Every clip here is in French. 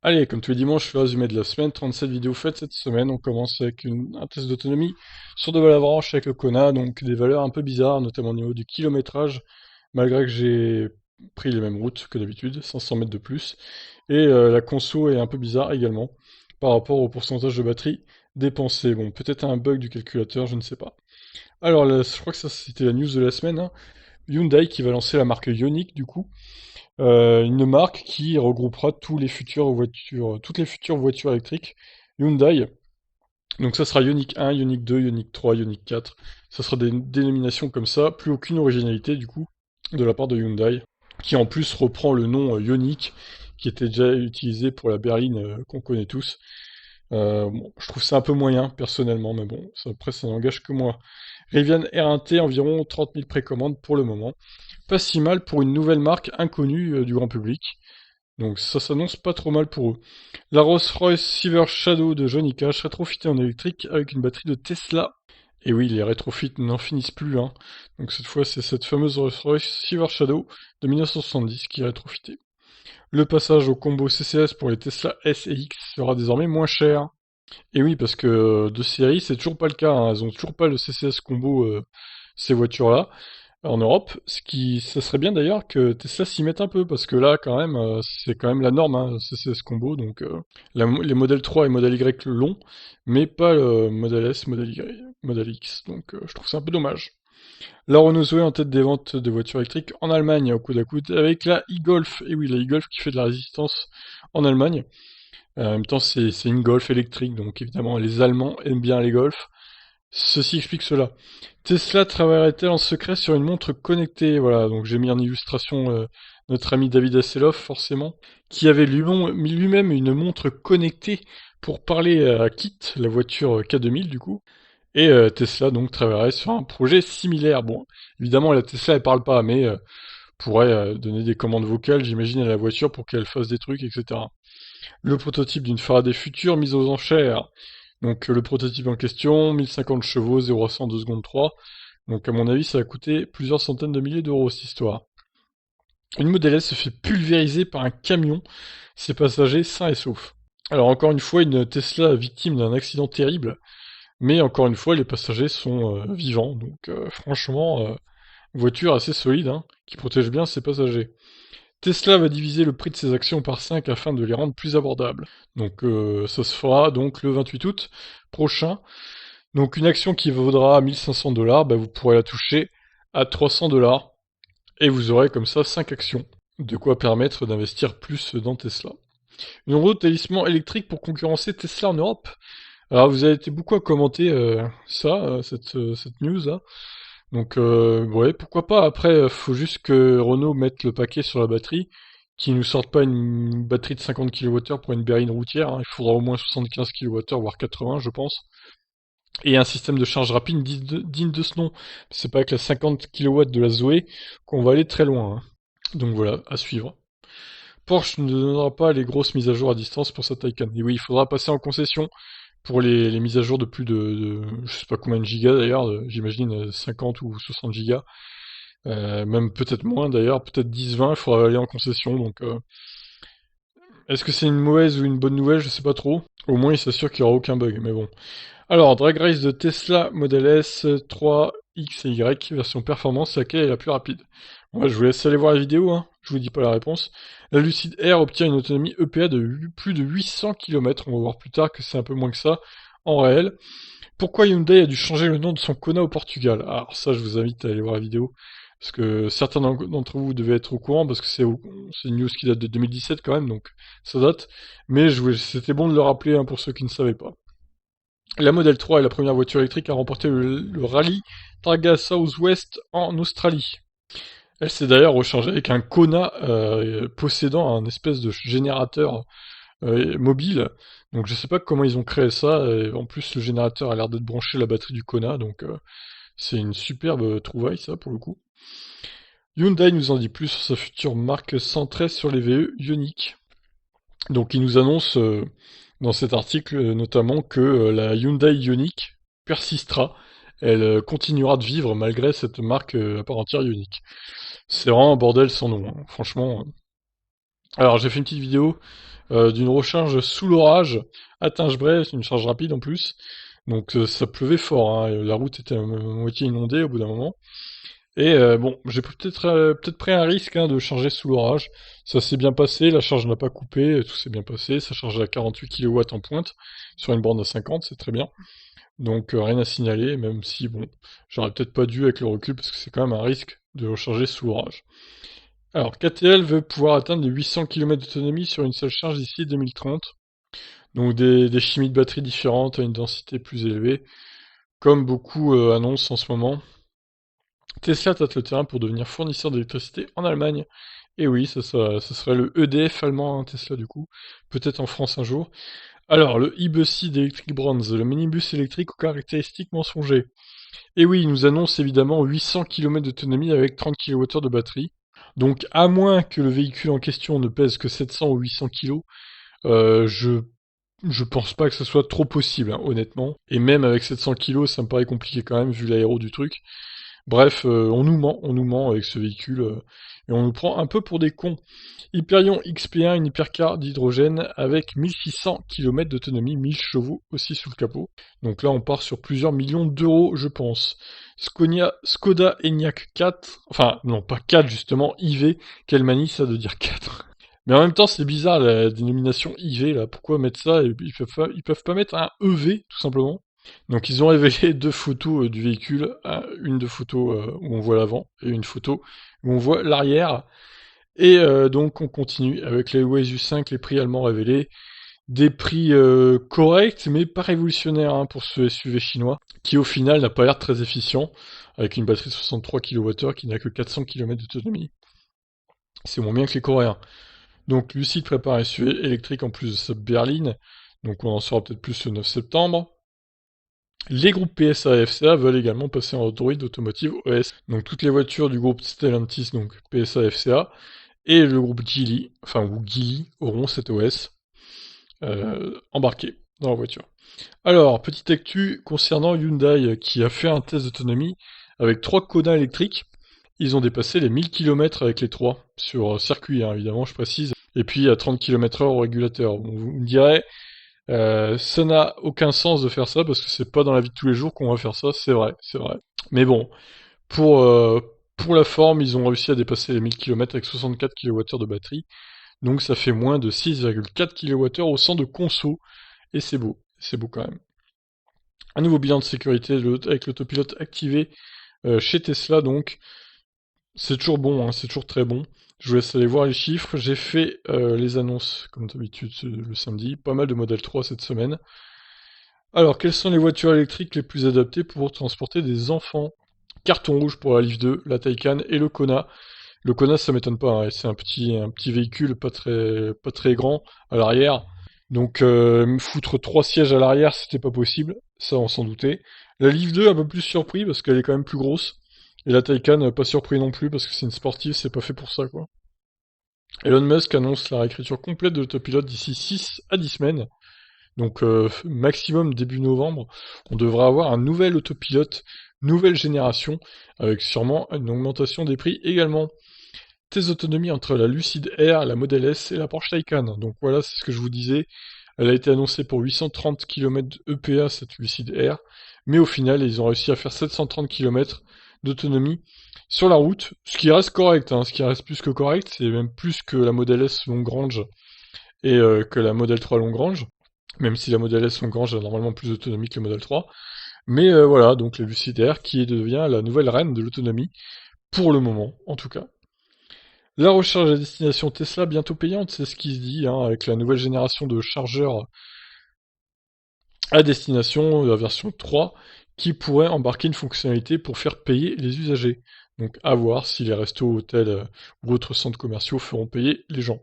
Allez, comme tous les dimanches, le résumé de la semaine, 37 vidéos faites cette semaine. On commence avec un test d'autonomie sur de l'avalanche avec le Kona, donc des valeurs un peu bizarres, notamment au niveau du kilométrage, malgré que j'ai pris les mêmes routes que d'habitude, 500 mètres de plus. Et la conso est un peu bizarre également, par rapport au pourcentage de batterie dépensé. Bon, peut-être un bug du calculateur, je ne sais pas. Alors, je crois que ça c'était la news de la semaine, hein. Hyundai qui va lancer la marque Ioniq du coup. Une marque qui regroupera toutes les futures voitures électriques Hyundai. Donc ça sera Ioniq 1, Ioniq 2, Ioniq 3, Ioniq 4. Ça sera des dénominations comme ça, plus aucune originalité du coup de la part de Hyundai, qui en plus reprend le nom Ioniq, qui était déjà utilisé pour la berline qu'on connaît tous. Bon, je trouve ça un peu moyen personnellement, mais bon, après ça n'engage que moi. Rivian R1T, environ 30 000 précommandes pour le moment. Pas si mal pour une nouvelle marque inconnue du grand public. Donc ça s'annonce pas trop mal pour eux. La Rolls-Royce Silver Shadow de Johnny Cash, rétrofitée en électrique avec une batterie de Tesla. Et oui, les rétrofits n'en finissent plus, hein. Donc cette fois, c'est cette fameuse Rolls-Royce Silver Shadow de 1970 qui est rétrofitée. Le passage au combo CCS pour les Tesla S et X sera désormais moins cher. Et oui, parce que de série, c'est toujours pas le cas, hein. Elles ont toujours pas le CCS combo, ces voitures-là en Europe, ça serait bien d'ailleurs que Tesla s'y mette un peu, parce que là, quand même, c'est quand même la norme, hein, CCS combo, donc les modèles 3 et modèle Y l'ont, mais pas le modèle S, modèle Y, modèle X, donc je trouve ça un peu dommage. La Renault Zoé en tête des ventes de voitures électriques en Allemagne, au coude à coude, avec la e-Golf, et oui, la e-Golf qui fait de la résistance en Allemagne. En même temps, c'est une Golf électrique, donc évidemment, les Allemands aiment bien les Golf. Ceci explique cela. Tesla travaillerait-elle en secret sur une montre connectée? Voilà, donc j'ai mis en illustration notre ami David Hasselhoff, forcément, qui avait mis lui-même une montre connectée pour parler à Kit, la voiture K2000 du coup. Et Tesla donc travaillerait sur un projet similaire. Bon, évidemment la Tesla elle parle pas, mais pourrait donner des commandes vocales, j'imagine, à la voiture pour qu'elle fasse des trucs, etc. Le prototype d'une Faraday future mise aux enchères. Donc le prototype en question, 1050 chevaux, 0 à 100 2 secondes 3. Donc à mon avis, ça a coûté plusieurs centaines de milliers d'euros cette histoire. Une Model S se fait pulvériser par un camion, ses passagers sains et saufs. Alors encore une fois, une Tesla victime d'un accident terrible, mais encore une fois, les passagers sont vivants. Donc franchement, voiture assez solide, hein, qui protège bien ses passagers. Tesla va diviser le prix de ses actions par 5 afin de les rendre plus abordables. Donc ça se fera donc le 28 août prochain. Donc une action qui vaudra 1500 $, bah, vous pourrez la toucher à 300 $ et vous aurez comme ça 5 actions. De quoi permettre d'investir plus dans Tesla. Une route talisman électrique pour concurrencer Tesla en Europe. Alors vous avez été beaucoup à commenter cette news là. Donc ouais, pourquoi pas. Après, faut juste que Renault mette le paquet sur la batterie, qu'ils nous sortent pas une batterie de 50 kWh pour une berline routière, hein. Il faudra au moins 75 kWh, voire 80, je pense. Et un système de charge rapide digne de ce nom. C'est pas avec la 50 kW de la Zoé qu'on va aller très loin, hein. Donc voilà, à suivre. Porsche ne donnera pas les grosses mises à jour à distance pour sa Taycan. Et oui, il faudra passer en concession pour les mises à jour de plus je sais pas combien de gigas d'ailleurs, j'imagine 50 ou 60 gigas. Même peut-être moins d'ailleurs, peut-être 10-20, il faudra aller en concession. Donc, est-ce que c'est une mauvaise ou une bonne nouvelle? Je sais pas trop. Au moins, il s'assure qu'il n'y aura aucun bug, mais bon. Alors, Drag Race de Tesla Model S 3 X et Y, version performance, laquelle est la plus rapide? Bon, je vous laisse aller voir la vidéo, hein. Je vous dis pas la réponse. La Lucid Air obtient une autonomie EPA de plus de 800 km. On va voir plus tard que c'est un peu moins que ça en réel. Pourquoi Hyundai a dû changer le nom de son Kona au Portugal? Alors ça, je vous invite à aller voir la vidéo, parce que certains d'entre vous devaient être au courant, parce que c'est une news qui date de 2017 quand même, donc ça date. Mais c'était bon de le rappeler, hein, pour ceux qui ne savaient pas. La Model 3 est la première voiture électrique à remporter le rallye Targa Southwest en Australie. Elle s'est d'ailleurs rechargée avec un Kona possédant un espèce de générateur mobile. Donc je sais pas comment ils ont créé ça. Et en plus, le générateur a l'air d'être branché à la batterie du Kona, donc c'est une superbe trouvaille ça pour le coup. Hyundai nous en dit plus sur sa future marque centrée sur les VE Ioniq. Donc il nous annonce dans cet article notamment que la Hyundai Ioniq persistera. Elle continuera de vivre malgré cette marque à part entière Ioniq. C'est vraiment un bordel sans nom, hein. Franchement, Alors j'ai fait une petite vidéo d'une recharge sous l'orage à Tingebray, c'est une charge rapide en plus. Donc ça pleuvait fort, hein, et la route était à moitié inondée au bout d'un moment. Et bon, j'ai peut-être pris un risque, hein, de charger sous l'orage. Ça s'est bien passé, la charge n'a pas coupé, tout s'est bien passé. Ça charge à 48 kW en pointe sur une borne à 50, c'est très bien. Donc rien à signaler, même si bon, j'aurais peut-être pas dû avec le recul parce que c'est quand même un risque de recharger sous l'orage. Alors KTL veut pouvoir atteindre les 800 km d'autonomie sur une seule charge d'ici 2030. Donc des chimies de batterie différentes à une densité plus élevée, comme beaucoup annoncent en ce moment. Tesla tâte le terrain pour devenir fournisseur d'électricité en Allemagne. Et oui, ça serait le EDF allemand, hein, Tesla du coup, peut-être en France un jour. Alors, le e-Busseed Electric Bronze, le minibus électrique aux caractéristiques mensonger. Et oui, il nous annonce évidemment 800 km d'autonomie avec 30 kWh de batterie. Donc, à moins que le véhicule en question ne pèse que 700 ou 800 kg, je pense pas que ce soit trop possible, hein, honnêtement. Et même avec 700 kg, ça me paraît compliqué quand même, vu l'aéro du truc. Bref, on nous ment avec ce véhicule, et on nous prend un peu pour des cons. Hyperion XP1, une hypercar d'hydrogène avec 1600 km d'autonomie, 1000 chevaux aussi sous le capot. Donc là, on part sur plusieurs millions d'euros, je pense. Skoda Enyaq 4, enfin non, pas 4 justement, IV, quelle manie ça de dire 4. Mais en même temps, c'est bizarre la dénomination IV là, pourquoi mettre ça? Ils peuvent pas mettre un EV tout simplement. Donc ils ont révélé deux photos du véhicule, une de photos où on voit l'avant et une photo où on voit l'arrière. Et donc on continue avec les Waze U5, les prix allemands révélés, des prix corrects mais pas révolutionnaires, hein, pour ce SUV chinois, qui au final n'a pas l'air très efficient, avec une batterie de 63 kWh qui n'a que 400 km d'autonomie. C'est moins bien que les Coréens. Donc Lucid prépare un SUV électrique en plus de sa berline, donc on en saura peut-être plus le 9 septembre. Les groupes PSA et FCA veulent également passer en Android Automotive OS. Donc toutes les voitures du groupe Stellantis, donc PSA et FCA, et le groupe Geely, enfin ou Geely, auront cet OS embarqué dans la voiture. Alors, petite actu concernant Hyundai qui a fait un test d'autonomie avec 3 Kona électriques. Ils ont dépassé les 1000 km avec les 3, sur circuit, hein, évidemment, je précise. Et puis à 30 km/h au régulateur. Bon, vous me direz, ça n'a aucun sens de faire ça parce que c'est pas dans la vie de tous les jours qu'on va faire ça, c'est vrai, c'est vrai. Mais bon, pour la forme, ils ont réussi à dépasser les 1000 km avec 64 kWh de batterie, donc ça fait moins de 6,4 kWh au 100 de conso, et c'est beau quand même. Un nouveau bilan de sécurité avec l'autopilote activé chez Tesla, donc c'est toujours bon, hein, c'est toujours très bon. Je vous laisse aller voir les chiffres. J'ai fait les annonces, comme d'habitude, le samedi. Pas mal de Model 3 cette semaine. Alors, quelles sont les voitures électriques les plus adaptées pour transporter des enfants? Carton rouge pour la Leaf 2, la Taycan et le Kona. Le Kona, ça m'étonne pas, hein, c'est un petit véhicule pas très grand à l'arrière. Donc, me foutre 3 sièges à l'arrière, c'était pas possible. Ça, on s'en doutait. La Leaf 2, un peu plus surpris parce qu'elle est quand même plus grosse. Et la Taycan, pas surpris non plus parce que c'est une sportive, c'est pas fait pour ça, quoi. Elon Musk annonce la réécriture complète de l'autopilote d'ici 6 à 10 semaines. Donc maximum début novembre, on devra avoir un nouvel autopilote, nouvelle génération, avec sûrement une augmentation des prix également. Test d'autonomie entre la Lucid Air, la Model S et la Porsche Taycan. Donc voilà, c'est ce que je vous disais. Elle a été annoncée pour 830 km EPA, cette Lucid Air, mais au final, ils ont réussi à faire 730 km d'autonomie sur la route, ce qui reste correct, hein, ce qui reste plus que correct, c'est même plus que la Model S Long Range et que la Model 3 Long Range, même si la Model S Long Range a normalement plus d'autonomie que le Model 3. Mais voilà, donc la Lucid Air qui devient la nouvelle reine de l'autonomie, pour le moment en tout cas. La recharge à destination Tesla bientôt payante, c'est ce qui se dit, hein, avec la nouvelle génération de chargeurs à destination, la version 3, qui pourrait embarquer une fonctionnalité pour faire payer les usagers. Donc à voir si les restos, hôtels ou autres centres commerciaux feront payer les gens.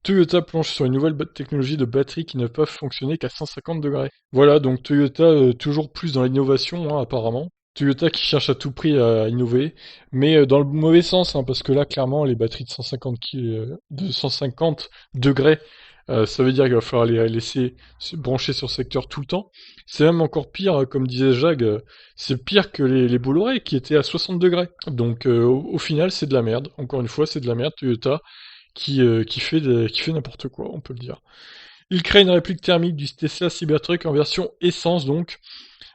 Toyota planche sur une nouvelle technologie de batterie qui ne peuvent fonctionner qu'à 150 degrés. Voilà, donc Toyota toujours plus dans l'innovation, hein, apparemment. Toyota qui cherche à tout prix à innover, mais dans le mauvais sens, hein, parce que là, clairement, les batteries de 150 degrés, ça veut dire qu'il va falloir les laisser se brancher sur secteur tout le temps. C'est même encore pire, comme disait Jag, c'est pire que les Bolloré qui étaient à 60 degrés. Donc au final, c'est de la merde. Encore une fois, c'est de la merde, Toyota, qui fait n'importe quoi, on peut le dire. Il crée une réplique thermique du Tesla Cybertruck en version essence, donc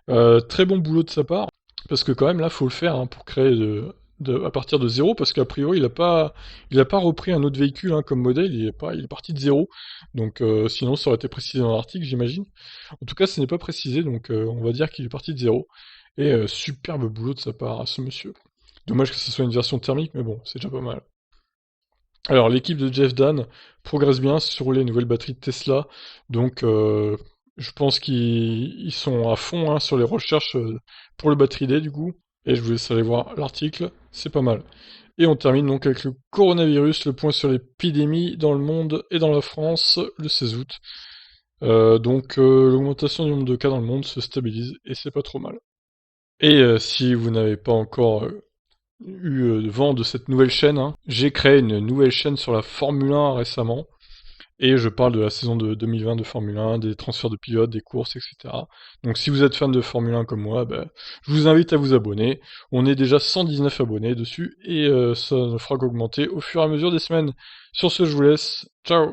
très bon boulot de sa part, parce que quand même là, faut le faire hein, pour créer à partir de zéro, parce qu'a priori, il a pas repris un autre véhicule hein, comme modèle, il est parti de zéro, donc sinon ça aurait été précisé dans l'article, j'imagine. En tout cas, ce n'est pas précisé, donc on va dire qu'il est parti de zéro. Et superbe boulot de sa part à ce monsieur. Dommage que ce soit une version thermique, mais bon, c'est déjà pas mal. Alors, l'équipe de Jeff Dan progresse bien sur les nouvelles batteries de Tesla, donc je pense qu'ils sont à fond hein, sur les recherches pour le Battery Day du coup, et je vous laisse aller voir l'article, c'est pas mal. Et on termine donc avec le coronavirus, le point sur l'épidémie dans le monde et dans la France le 16 août. L'augmentation du nombre de cas dans le monde se stabilise et c'est pas trop mal. Et si vous n'avez pas encore eu vent de cette nouvelle chaîne, hein, j'ai créé une nouvelle chaîne sur la Formule 1 récemment, et je parle de la saison de 2020 de Formule 1, des transferts de pilotes, des courses, etc. Donc si vous êtes fan de Formule 1 comme moi, bah, je vous invite à vous abonner. On est déjà 119 abonnés dessus, et ça ne fera qu'augmenter au fur et à mesure des semaines. Sur ce, je vous laisse. Ciao!